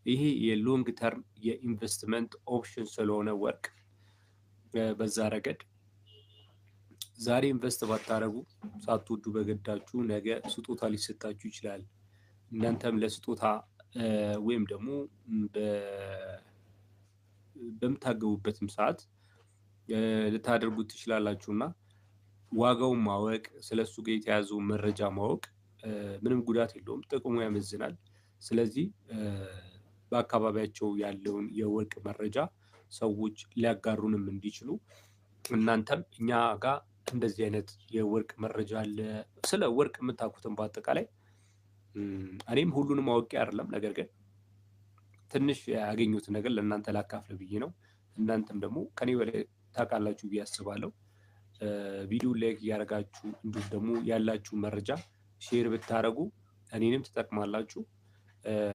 ይሄ የሎንግ ተርም የኢንቨስትመንት ኦፕሽን ስለሆነ ወርቅ በዛ ረገድ ዛሬ ኢንቨስት ባታረጉ ሳትወዱ በገዳችሁ ነገ ስጦታ ሊሰጣችሁ ይችላል። እናንተም ለስጦታ ወይም ደግሞ በምታገቡበትም ሰዓት ልታደርጉት ትችላላችሁና ዋጋውን ማወቅ ስለሱ ጋር የተያዙ መረጃ ማወቅ ምንም ጉዳት የለውም፣ ጥቅሙ ያመዝናል። ስለዚህ በአካባቢያቸው ያለውን የወርቅ መረጃ ሰዎች ሊያጋሩንም እንዲችሉ እናንተም እኛ ጋር እንደዚህ አይነት የወርቅ መረጃ አለ፣ ስለ ወርቅ የምታውቁትን በአጠቃላይ እኔም ሁሉንም አውቄ አይደለም፣ ነገር ግን ትንሽ ያገኙትን ነገር ለእናንተ ላካፍል ብዬ ነው። እናንተም ደግሞ ከኔ በላይ ታውቃላችሁ ብዬ አስባለሁ። ቪዲዮ ላይክ እያደረጋችሁ እንዲሁም ደግሞ ያላችሁ መረጃ ሼር ብታደርጉ እኔንም ትጠቅማላችሁ።